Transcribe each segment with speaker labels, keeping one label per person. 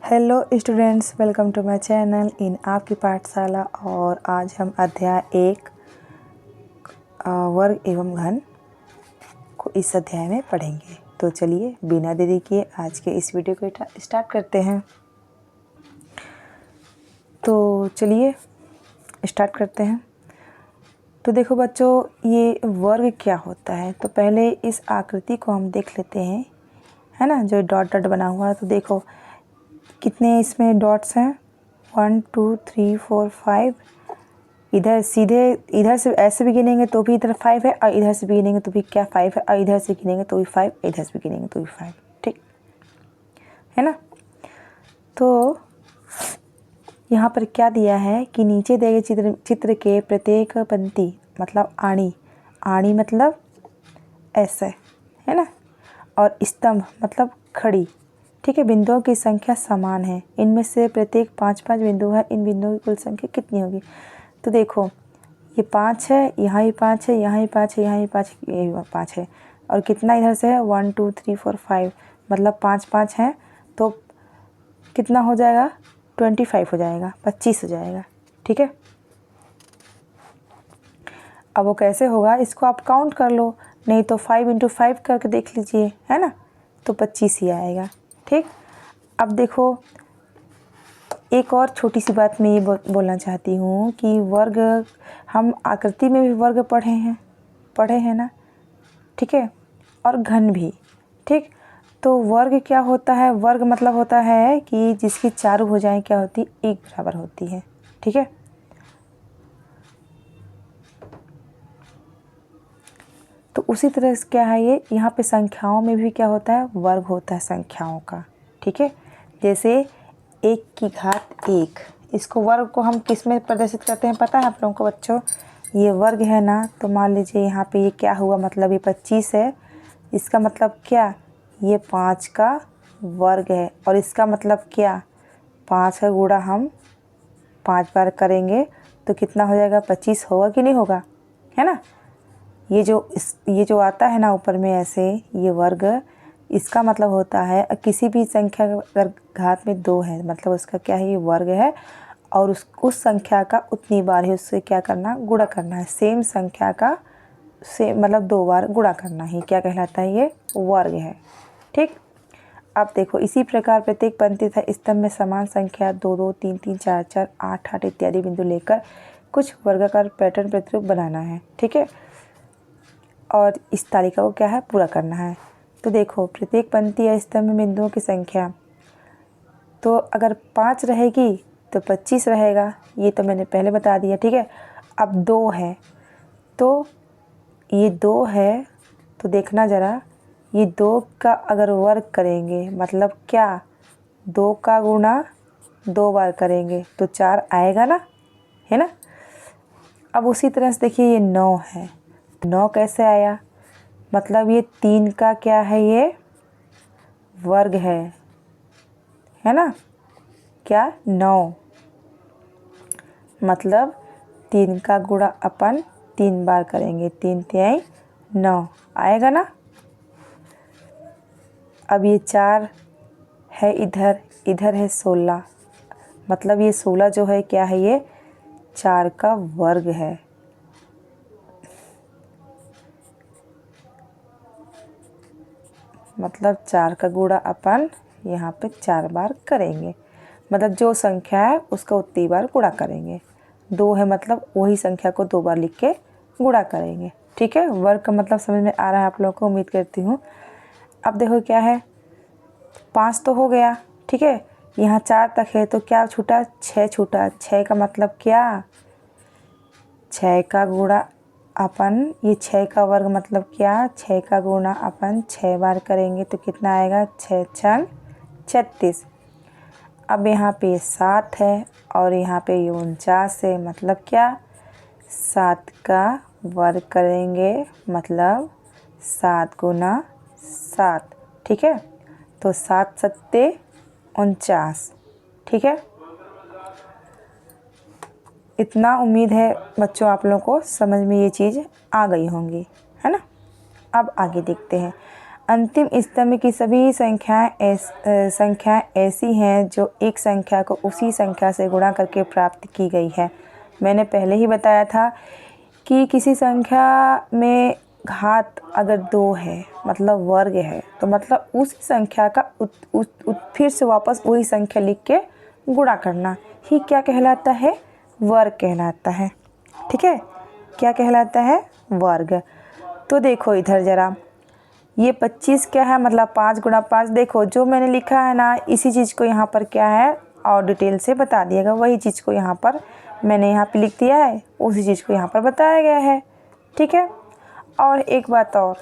Speaker 1: Hello students, welcome to my channel in Aapki Pathshala. और आज हम अध्याय 1 वर्ग एवं घन को इस अध्याय में पढ़ेंगे। तो चलिए बिना देरी किए आज के इस वीडियो को स्टार्ट करते हैं। तो चलिए स्टार्ट करते हैं। तो देखो बच्चों, ये वर्ग क्या होता है। तो पहले इस आकृति को हम देख लेते हैं, है ना, जो डॉट डॉट बना हुआ है। तो देखो कितने इसमें डॉट्स हैं, 1 2 3 4 5। इधर सीधे इधर से ऐसे भी गिनेंगे तो भी इधर 5 है, और इधर से भी गिनेंगे तो भी क्या 5 है, और इधर से गिनेंगे तो भी 5, इधर से भी गिनेंगे तो भी 5। ठीक है ना। तो यहाँ पर क्या दिया है कि नीचे दिए गए चित्र के प्रत्येक पंक्ति मतलब आणी मतलब ऐसे, है ना, और स्तंभ मतलब खड़ी, ठीक है, बिंदुओं की संख्या समान है। इनमें से प्रत्येक 5-5 बिंदु है। इन बिंदुओं की कुल संख्या कितनी होगी। तो देखो ये 5 है, यहाँ ही 5 है, यहाँ ही 5 है, यहाँ ही 5 है, ये 5 है, और कितना इधर से है 1 2 3 4 5, मतलब 5-5 है। तो कितना हो जाएगा, 25 हो जाएगा, 25 हो जाएगा। ठीक है। अब वो कैसे होगा, इसको आप काउंट कर लो, नहीं तो 5 × 5 करके देख लीजिए, है ना, तो 25 ही आएगा। ठीक। अब देखो एक और छोटी सी बात मैं ये बोलना चाहती हूँ कि वर्ग, हम आकृति में भी वर्ग पढ़े हैं ना, ठीक है, और घन भी। ठीक। तो वर्ग क्या होता है, वर्ग मतलब होता है कि जिसकी चारों भुजाएं क्या होती, एक बराबर होती है। ठीक है। तो उसी तरह से क्या है, ये यहाँ पे संख्याओं में भी क्या होता है, वर्ग होता है संख्याओं का। ठीक है। जैसे 1 की घात 1, इसको वर्ग को हम किस में प्रदर्शित करते हैं पता है आप लोगों को बच्चों, ये वर्ग है ना। तो मान लीजिए यहाँ पे ये क्या हुआ, मतलब ये 25 है, इसका मतलब क्या, ये 5 का वर्ग है, और इसका मतलब क्या, 5 का गुणा हम 5 बार करेंगे तो कितना हो जाएगा, 25 होगा कि नहीं होगा, है ना। ये जो आता है ना ऊपर में ऐसे, ये वर्ग, इसका मतलब होता है किसी भी संख्या अगर घात में 2 है मतलब उसका क्या है, ये वर्ग है, और उस संख्या का उतनी बार ही उससे क्या करना, गुणा करना है। सेम संख्या का मतलब 2 बार गुणा करना ही क्या कहलाता है, ये वर्ग है। ठीक। अब देखो इसी प्रकार प्रत्येक पंक्ति तथा स्तंभ में समान संख्या 2 2 3 3 4 4 8 8 इत्यादि बिंदु लेकर कुछ वर्गाकार पैटर्न प्रतिरूप बनाना है। ठीक है। और इस तालिका को क्या है, पूरा करना है। तो देखो प्रत्येक पंक्ति या स्तंभ में बिंदुओं की संख्या, तो अगर 5 रहेगी तो 25 रहेगा, ये तो मैंने पहले बता दिया। ठीक है। अब 2 है, तो ये 2 है, तो देखना ज़रा, ये 2 का अगर वर्ग करेंगे मतलब क्या, 2 का गुणा 2 बार करेंगे तो 4 आएगा ना, है ना। अब उसी तरह से देखिए ये 9 है, 9 कैसे आया, मतलब ये 3 का क्या है, ये वर्ग है ना, क्या 9, मतलब 3 का गुणा अपन 3 बार करेंगे, 3 3 9 आएगा ना। अब ये 4 है, इधर है 16, मतलब ये 16 जो है क्या है, ये 4 का वर्ग है। मतलब 4 का गुणा अपन यहाँ पे 4 बार करेंगे, मतलब जो संख्या है उसका उतनी बार गुणा करेंगे। 2 है मतलब वही संख्या को 2 बार लिख के गुणा करेंगे। ठीक है। वर्ग का मतलब समझ में आ रहा है आप लोगों को, उम्मीद करती हूँ। अब देखो क्या है, 5 तो हो गया, ठीक है, यहाँ 4 तक है, तो क्या छूटा, 6 छूटा। 6 का मतलब क्या, 6 का गुणा अपन, ये 6 का वर्ग मतलब क्या, 6 का गुणा अपन 6 बार करेंगे तो कितना आएगा, 6 6 36। अब यहाँ पे 7 है और यहाँ पे 49 है, मतलब क्या, 7 का वर्ग करेंगे मतलब 7 गुना 7। ठीक है। तो 7 सत्ते 49। ठीक है। इतना उम्मीद है बच्चों आप लोगों को समझ में ये चीज़ आ गई होंगी, है ना। अब आगे देखते हैं। अंतिम स्तंभ की सभी संख्याएं ऐसी हैं जो एक संख्या को उसी संख्या से गुणा करके प्राप्त की गई है। मैंने पहले ही बताया था कि किसी संख्या में घात अगर 2 है मतलब वर्ग है, तो मतलब उसी संख्या का फिर से वापस वही संख्या लिख के गुणा करना ही क्या कहलाता है? वर्ग कहलाता है। ठीक है, क्या कहलाता है? वर्ग। तो देखो इधर ज़रा, ये 25 क्या है? मतलब 5 गुणा 5। देखो जो मैंने लिखा है ना, इसी चीज़ को यहाँ पर क्या है और डिटेल से बता दिएगा। वही चीज़ को यहाँ पर मैंने यहाँ पे लिख दिया है, उसी चीज़ को यहाँ पर बताया गया है। ठीक है। और एक बात और,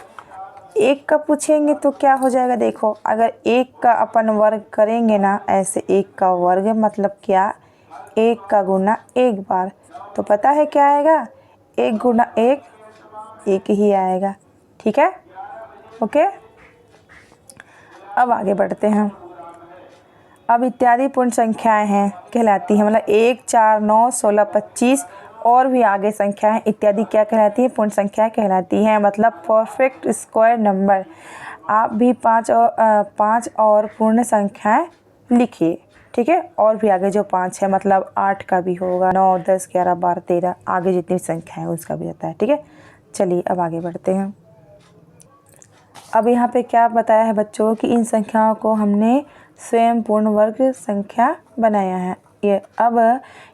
Speaker 1: 1 का पूछेंगे तो क्या हो जाएगा? देखो अगर 1 का अपन वर्ग करेंगे ना, ऐसे 1 का वर्ग मतलब क्या? 1 का गुना 1 बार, तो पता है क्या आएगा? 1 गुना 1 1 ही आएगा। ठीक है, ओके। अब आगे बढ़ते हैं। अब इत्यादि पूर्ण संख्याएं हैं कहलाती हैं, मतलब 1, 4, 9, 16, 25 और भी आगे संख्याएं इत्यादि क्या कहलाती है? पूर्ण संख्याएं कहलाती हैं, मतलब परफेक्ट स्क्वायर नंबर। आप भी 5 और पूर्ण संख्याएं लिखिए। ठीक है, और भी आगे जो 5 है मतलब 8 का भी होगा, 9, 10, 11, 12, 13 आगे जितनी संख्याएं हैं उसका भी रहता है। ठीक है, चलिए अब आगे बढ़ते हैं। अब यहाँ पे क्या बताया है बच्चों कि इन संख्याओं को हमने स्वयं पूर्ण वर्ग संख्या बनाया है। ये अब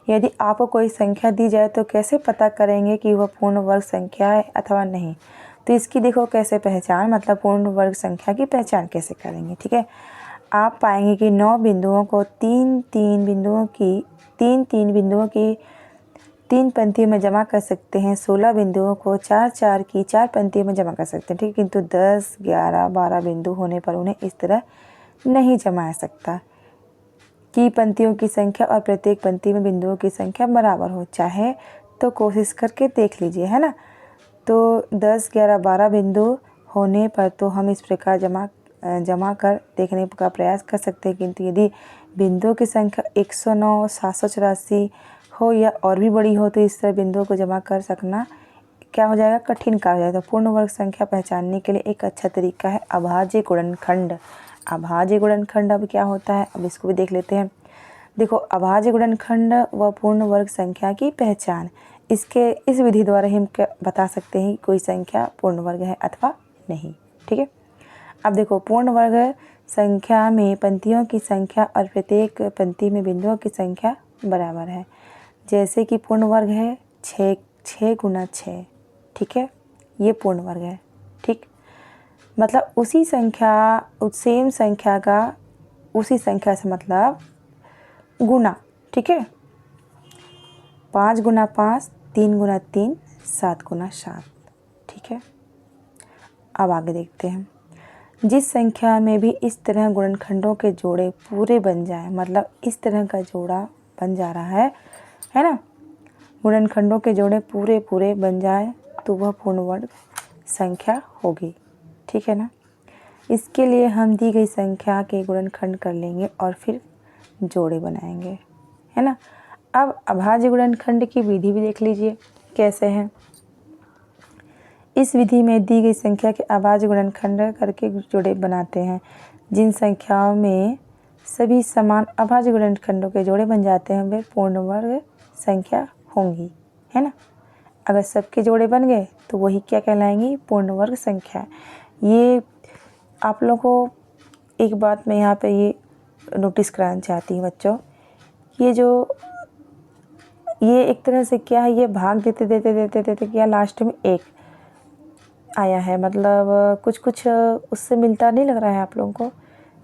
Speaker 1: यदि आपको कोई संख्या दी जाए तो कैसे पता करेंगे कि वह पूर्ण वर्ग संख्या है अथवा नहीं? तो इसकी देखो कैसे पहचान, मतलब पूर्ण वर्ग संख्या की पहचान कैसे करेंगे। ठीक है, आप पाएंगे कि 9 बिंदुओं को 3 बिंदुओं की 3 पंक्तियों में जमा कर सकते हैं। 16 बिंदुओं को 4 की 4 पंक्तियों में जमा कर सकते हैं। ठीक, किंतु 10, 11, 12 बिंदु होने पर उन्हें इस तरह नहीं जमाया सकता कि पंक्तियों की संख्या और प्रत्येक पंक्ति में बिंदुओं की संख्या बराबर हो। चाहे तो कोशिश करके देख लीजिए, है ना। तो 10, 11, 12 बिंदु होने पर तो हम इस प्रकार जमा कर देखने का प्रयास कर सकते हैं, किंतु यदि बिंदुओं की संख्या 109, 784 हो या और भी बड़ी हो तो इस तरह बिंदुओं को जमा कर सकना क्या हो जाएगा? कठिन कार्य हो जाएगा। तो पूर्ण वर्ग संख्या पहचानने के लिए एक अच्छा तरीका है अभाज्य गुणनखंड। अभाज्य गुणनखंड अब क्या होता है, अब इसको भी देख लेते हैं। देखो अभाज्य गुणनखंड व पूर्ण वर्ग संख्या की पहचान, इस विधि द्वारा हम क्या बता सकते हैं कोई संख्या पूर्ण वर्ग है अथवा नहीं। ठीक है, अब देखो पूर्ण वर्ग संख्या में पंक्तियों की संख्या और प्रत्येक पंक्ति में बिंदुओं की संख्या बराबर है। जैसे कि पूर्ण वर्ग है 6 गुना 6। ठीक है, ये पूर्ण वर्ग है। ठीक, मतलब उसी सेम संख्या का उसी संख्या से मतलब गुना। ठीक है, 5 गुना 5, 3 गुना 3, 7 गुना 7। ठीक है, अब आगे देखते हैं। जिस संख्या में भी इस तरह गुणनखंडों के जोड़े पूरे बन जाए, मतलब इस तरह का जोड़ा बन जा रहा है ना, गुणनखंडों के जोड़े पूरे बन जाए तो वह पूर्ण वर्ग संख्या होगी। ठीक है ना। इसके लिए हम दी गई संख्या के गुणनखंड कर लेंगे और फिर जोड़े बनाएंगे, है ना। अब अभाज्य गुणनखंड की विधि भी देख लीजिए कैसे है। इस विधि में दी गई संख्या के अभाज्य गुणनखंड करके जोड़े बनाते हैं। जिन संख्याओं में सभी समान अभाज्य गुणनखंडों के जोड़े बन जाते हैं वे पूर्ण वर्ग संख्या होंगी, है ना। अगर सबके जोड़े बन गए तो वही क्या कहलाएंगी? पूर्ण वर्ग संख्या। ये आप लोगों को एक बात मैं यहाँ पे ये नोटिस कराना चाहती हूँ बच्चों, ये एक तरह से क्या है, ये भाग देते क्या लास्ट में 1 आया है, मतलब कुछ उससे मिलता नहीं लग रहा है आप लोगों को?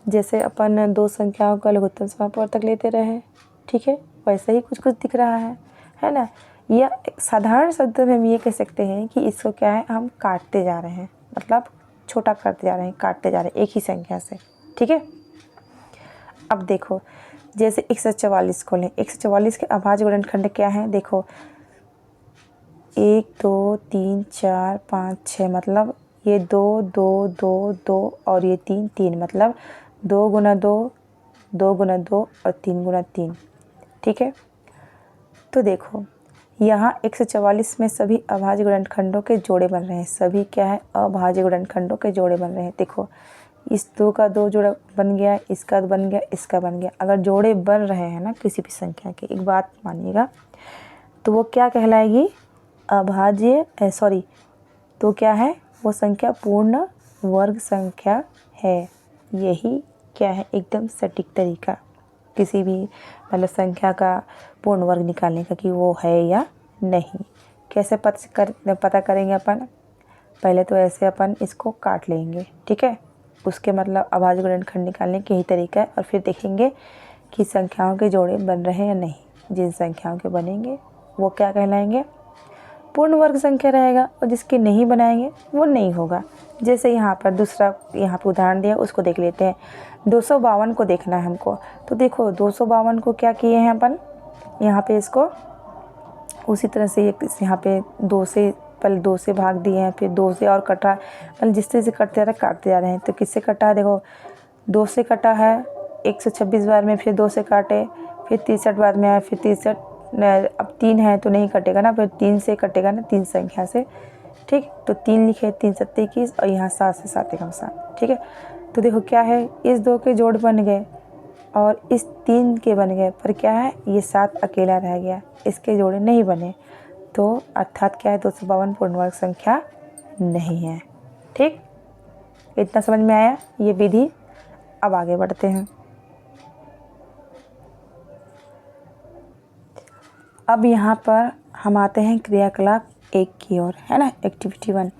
Speaker 1: जैसे अपन 2 संख्याओं का लघुत्तम समापवर्तक लेते रहे, ठीक है, वैसे ही कुछ दिख रहा है ना। या साधारण शब्द में हम ये कह सकते हैं कि इसको क्या है, हम काटते जा रहे हैं, मतलब छोटा करते जा रहे हैं, काटते जा रहे हैं एक ही संख्या से। ठीक है, अब देखो जैसे 144 को लें। 144 के अभाज्य गुणनखंड क्या है? देखो 1, 2, 3, 4, 5, 6, मतलब ये 2, 2, 2, 2 और ये 3, 3, मतलब 2 गुना 2, 2 गुना 2 और 3 गुना 3। ठीक है, तो देखो यहाँ 144 में सभी अभाज्य गुणनखंडों के जोड़े बन रहे हैं। सभी क्या है? अभाज्य गुणनखंडों के जोड़े बन रहे हैं। देखो इस 2 का 2 जोड़ा बन गया, इसका बन गया, इसका बन गया। अगर जोड़े बन रहे हैं ना किसी भी संख्या के, एक बात मानिएगा, तो वो क्या कहलाएगी? अभाज्य तो क्या है? वो संख्या पूर्ण वर्ग संख्या है। यही क्या है? एकदम सटीक तरीका किसी भी मतलब संख्या का पूर्ण वर्ग निकालने का कि वो है या नहीं। कैसे पता करेंगे अपन? पहले तो ऐसे अपन इसको काट लेंगे, ठीक है। उसके मतलब अभाज्य गुणनखंड निकालने के ही तरीका है। और फिर देखेंगे कि संख्याओं के जोड़े बन रहे हैं या नहीं। जिन संख्याओं के बनेंगे वो क्या कहलाएंगे? पूर्ण वर्ग संख्या रहेगा, और जिसके नहीं बनाएंगे वो नहीं होगा। जैसे यहाँ पर दूसरा यहाँ पर उदाहरण दिया, उसको देख लेते हैं। 252 को देखना है हमको। तो देखो 252 को क्या किए हैं अपन? यहाँ पे इसको उसी तरह से यहाँ पे 2 से पहले 2 से भाग दिए हैं, फिर 2 से और कटा, मतलब जिस तरह से कटते जा रहे हैं काटते जा रहे हैं। तो किससे कटा है? देखो 2 से कटा है 126 बार में, फिर 2 से काटे, फिर 63 बार में आया, फिर 63। अब 3 है तो नहीं कटेगा ना, फिर 3 से कटेगा ना, 3 संख्या से, ठीक। तो 3 लिखे, 3 7 21, और यहाँ 7 से 7 एकम 7, ठीक है। तो देखो क्या है? इस 2 के जोड़ बन गए और इस 3 के बन गए, पर क्या है? ये 7 अकेला रह गया, इसके जोड़े नहीं बने। तो अर्थात क्या है? 252 पूर्ण वर्ग संख्या नहीं है, ठीक। इतना समझ में आया ये विधि? अब आगे बढ़ते हैं। अब यहाँ पर हम आते हैं क्रियाकलाप 1 की ओर, है ना, एक्टिविटी 1।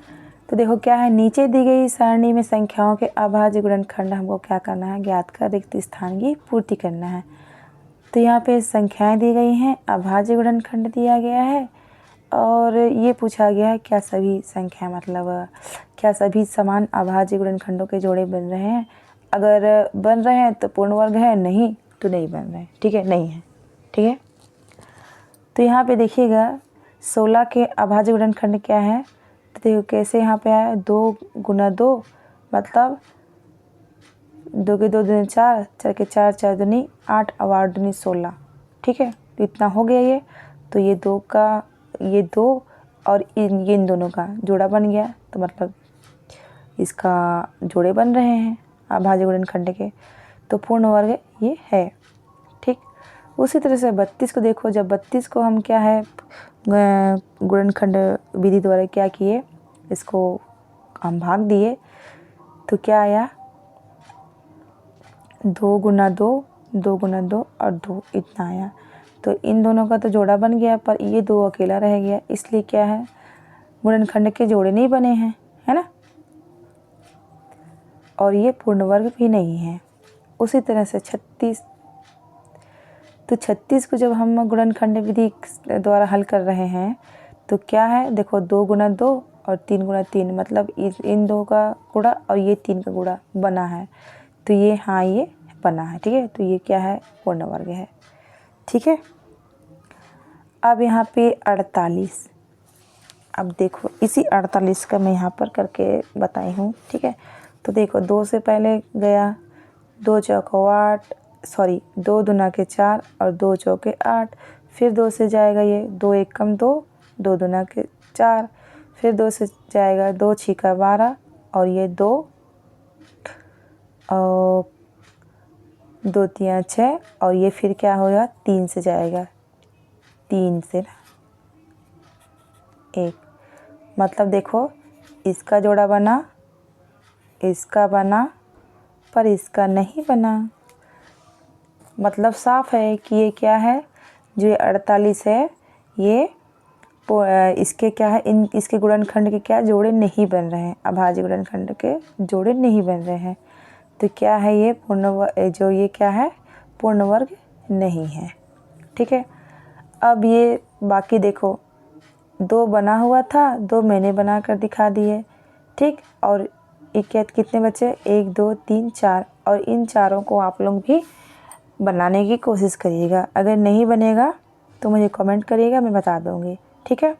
Speaker 1: तो देखो क्या है? नीचे दी गई सारणी में संख्याओं के अभाज्य गुणनखंड हमको क्या करना है? ज्ञात कर रिक्त स्थान की पूर्ति करना है। तो यहाँ पे संख्याएं दी गई हैं, अभाज्य गुणनखंड दिया गया है, और ये पूछा गया है क्या सभी संख्या मतलब क्या सभी समान अभाज्य गुणनखंडों के जोड़े बन रहे हैं? अगर बन रहे हैं तो पूर्ण वर्ग है, नहीं तो नहीं बन रहे हैं, ठीक है, नहीं है, ठीक है। तो यहाँ पे देखिएगा 16 के अभाज्य गुणनखंड क्या है? तो देखो कैसे यहाँ पे आया? 2 गुना 2 मतलब 2 के 2 दूनी 4, 4 के 4, 4 दूनी 8, और 8 दूनी 16, ठीक है। तो इतना हो गया ये। तो ये 2 और इन दोनों का जोड़ा बन गया, तो मतलब इसका जोड़े बन रहे हैं अभाज्य गुणनखंड के, तो पूर्ण वर्ग ये है, ठीक। उसी तरह से 32 को देखो। जब 32 को हम क्या है गुणनखंड विधि द्वारा क्या किए? इसको हम भाग दिए, तो क्या आया? 2 गुना 2, 2 गुना 2 और 2, इतना आया। तो इन दोनों का तो जोड़ा बन गया, पर ये 2 अकेला रह गया, इसलिए क्या है? गुणनखंड के जोड़े नहीं बने हैं, है ना, और ये पूर्ण वर्ग भी नहीं है। उसी तरह से 36, तो 36 को जब हम गुणनखंड विधि द्वारा हल कर रहे हैं तो क्या है? देखो 2 गुना 2 और 3 गुना 3, मतलब इन 2 का गुणा और ये 3 का गुणा बना है, तो ये हाँ ये बना है, ठीक है। तो ये क्या है? पूर्ण वर्ग है, ठीक है। अब यहाँ पे 48, अब देखो इसी 48 का मैं यहाँ पर करके बताई हूँ, ठीक है। तो देखो 2 से पहले गया, 2 चौको 8, 2 दूना के 4 और 2 चौके 8, फिर 2 से जाएगा ये 2 एकम 2, 2 दूना के 4, फिर 2 से जाएगा 2 छीका 12, और ये 2 और 2 तियाँ 6, और ये फिर क्या होगा? 3 से जाएगा, 3 से 1, मतलब देखो इसका जोड़ा बना, इसका बना, पर इसका नहीं बना। मतलब साफ है कि ये क्या है? जो ये 48 है ये इसके क्या है? इसके गुणनखंड के क्या जोड़े नहीं बन रहे हैं, अभाज्य गुणनखंड के जोड़े नहीं बन रहे हैं। तो क्या है ये? जो ये क्या है? पूर्ण वर्ग नहीं है, ठीक है। अब ये बाकी देखो 2 बना हुआ था, 2 मैंने बना कर दिखा दिए, ठीक। और कितने बचे? 1 2 3 4, और इन चारों को आप लोग भी बनाने की कोशिश करिएगा। अगर नहीं बनेगा तो मुझे कमेंट करिएगा, मैं बता दूँगी, ठीक है।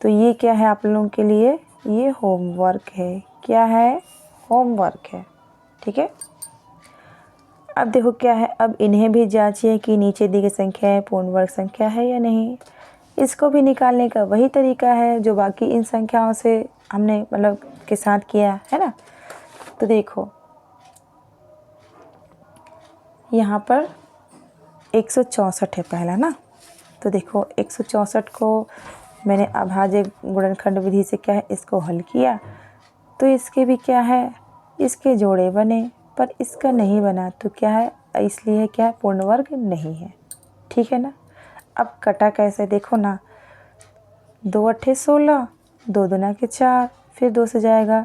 Speaker 1: तो ये क्या है आप लोगों के लिए? ये होमवर्क है। क्या है? होमवर्क है, ठीक है। अब देखो क्या है? अब इन्हें भी जांचिए कि नीचे दी गई संख्या पूर्ण वर्ग संख्या है या नहीं। इसको भी निकालने का वही तरीका है जो बाकी इन संख्याओं से हमने मतलब के साथ किया है ना। तो देखो यहाँ पर 164 है पहला ना। तो देखो 164 को मैंने अभाज्य गुणनखंड विधि से क्या है इसको हल किया, तो इसके भी क्या है इसके जोड़े बने, पर इसका नहीं बना तो क्या है, इसलिए क्या है पूर्ण वर्ग नहीं है। ठीक है ना। अब कटा कैसे देखो ना, 2 अट्ठे 16, 2 दूना के 4, फिर 2 से जाएगा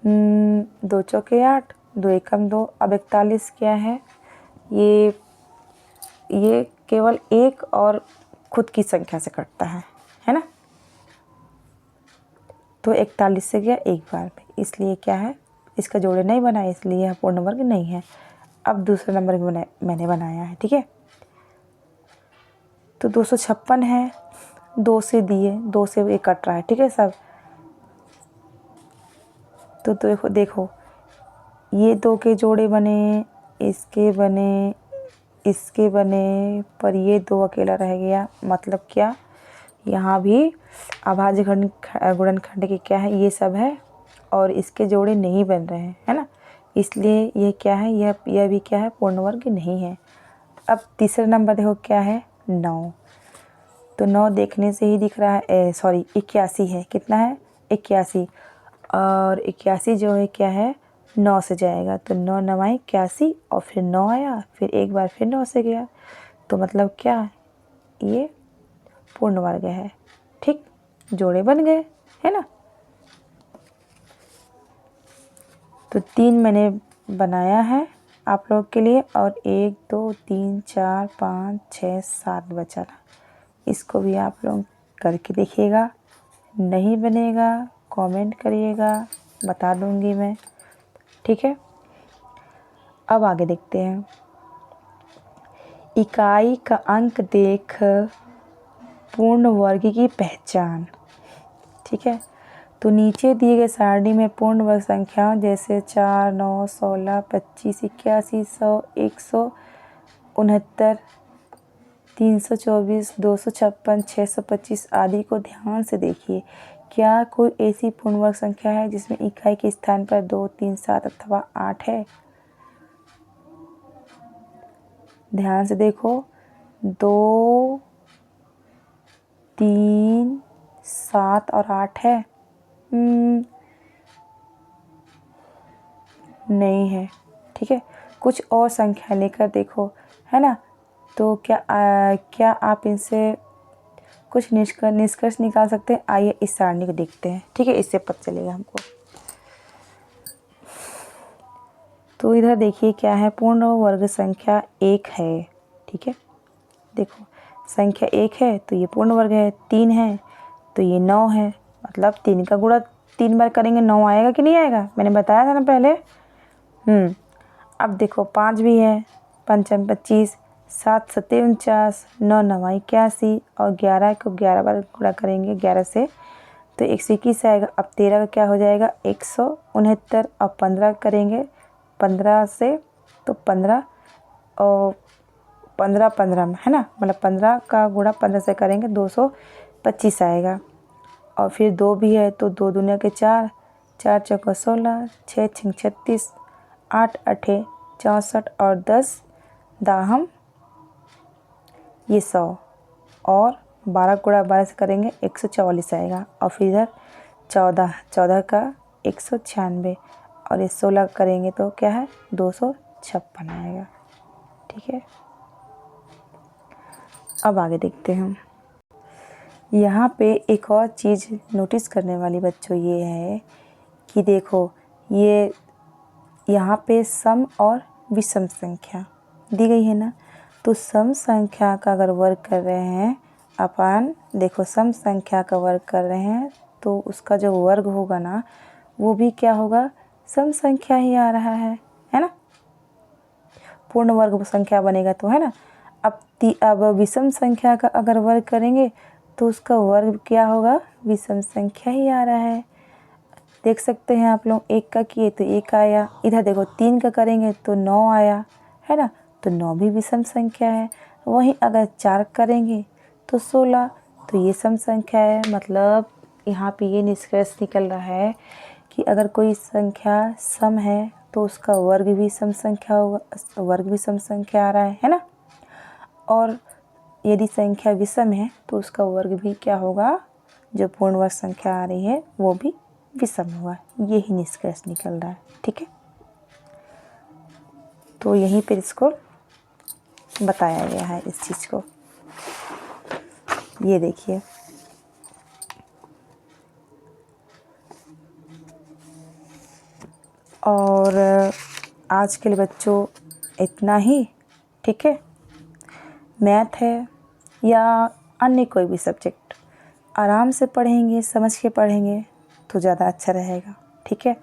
Speaker 1: 2 चौके 8, 2 एकम 2। अब 41 क्या है, ये केवल एक और खुद की संख्या से कटता है ना। तो 41 से गया एक बार में, इसलिए क्या है इसका जोड़े नहीं बना, इसलिए यह पूर्ण वर्ग नहीं है। अब दूसरा नंबर भी मैंने बनाया है। ठीक है, तो 256 है, 2 से दिए, 2 से एक कट रहा है। ठीक है सब। तो देखो ये 2 के जोड़े बने, इसके बने, इसके बने, पर ये 2 अकेला रह गया। मतलब क्या, यहाँ भी अभाज्य गुणनखंड के क्या है ये सब है और इसके जोड़े नहीं बन रहे हैं, है ना। इसलिए ये क्या है, यह भी क्या है पूर्ण वर्ग नहीं है। अब तीसरा नंबर देखो क्या है 9। तो 9 देखने से ही दिख रहा है, सॉरी 81 है। कितना है 81, और 81 जो है क्या है 9 से जाएगा, तो 9 9 81 और फिर 9 आया, फिर एक बार फिर 9 से गया, तो मतलब क्या ये पूर्ण वर्ग है। ठीक, जोड़े बन गए है ना। तो 3 मैंने बनाया है आप लोग के लिए, और 1 2 3 4 5 6 7 बचा था। इसको भी आप लोग करके देखिएगा, नहीं बनेगा कमेंट करिएगा, बता दूंगी मैं। ठीक है, अब आगे देखते हैं। इकाई का अंक देख पूर्ण वर्ग की पहचान। ठीक है, तो नीचे दिए गए सारणी में पूर्ण वर्ग संख्याओं जैसे 4 9 16 25 81 100 169 324 256 625 आदि को ध्यान से देखिए। क्या कोई ऐसी पूर्ण वर्ग संख्या है जिसमें इकाई के स्थान पर 2 3 7 अथवा 8 है। ध्यान से देखो, 2 3 7 और 8 है, नहीं है। ठीक है, कुछ और संख्या लेकर देखो, है ना। तो क्या आप इनसे कुछ निष्कर्ष निकाल सकते हैं। आइए इस सारणी को देखते हैं। ठीक है, इससे पता चलेगा हमको। तो इधर देखिए क्या है, पूर्ण वर्ग संख्या 1 है। ठीक है, देखो संख्या 1 है तो ये पूर्ण वर्ग है, 3 है तो ये 9 है, मतलब 3 का गुणा 3 बार करेंगे 9 आएगा कि नहीं आएगा, मैंने बताया था ना पहले। अब देखो 5 भी है, 5 25, 7 7 49, 9 9 81 और 11 को 11 बार गुणा करेंगे 11 से तो 121 आएगा। अब 13 का क्या हो जाएगा 169, और 15 करेंगे 15 से तो 15 और 15 15 में है ना, मतलब 15 का गुणा 15 से करेंगे 225 आएगा। और फिर 2 भी है तो 2 दूना के 4, 4 चौका 16, 6 6 36, 8 8 64 और 10 दाहम ये 100, और 12 गुणा 12 से करेंगे 144 आएगा। और फिर इधर 14 का 196 और ये 16 करेंगे तो क्या है 256 आएगा। ठीक है, अब आगे देखते हैं। यहाँ पे एक और चीज़ नोटिस करने वाली बच्चों ये है कि देखो ये यहाँ पे सम और विषम संख्या दी गई है ना, तो सम संख्या का अगर वर्ग कर रहे हैं अपन, देखो सम संख्या का वर्ग कर रहे हैं तो उसका जो वर्ग होगा ना वो भी क्या होगा, सम संख्या ही आ रहा है ना, पूर्ण वर्ग संख्या बनेगा तो, है ना। अब विषम संख्या का अगर वर्ग करेंगे तो उसका वर्ग क्या होगा, विषम संख्या ही आ रहा है। देख सकते हैं आप लोग, 1 का किए तो 1 आया, इधर देखो 3 का करेंगे तो 9 आया, है ना, तो 9 भी विषम संख्या है। वहीं अगर 4 करेंगे तो 16। तो ये सम संख्या है, मतलब यहाँ पे ये निष्कर्ष निकल रहा है कि अगर कोई संख्या सम है तो उसका वर्ग भी सम संख्या होगा, वर्ग भी सम संख्या आ रहा है ना। और यदि संख्या विषम है तो उसका वर्ग भी क्या होगा, जो पूर्ण वर्ग संख्या आ रही है वो भी विषम होगा। यही निष्कर्ष निकल रहा है, ठीक है। तो यहीं पर इसको बताया गया है इस चीज़ को। ये देखिए, और आज के लिए बच्चों इतना ही, ठीक है। मैथ है या अन्य कोई भी सब्जेक्ट आराम से पढ़ेंगे, समझ के पढ़ेंगे तो ज़्यादा अच्छा रहेगा, ठीक है।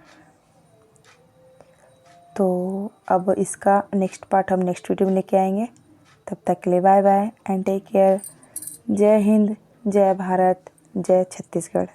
Speaker 1: तो अब इसका नेक्स्ट पार्ट हम नेक्स्ट वीडियो में लेके आएंगे। तब तक के लिए bye bye and take care. जय हिंद, जय भारत, जय छत्तीसगढ़।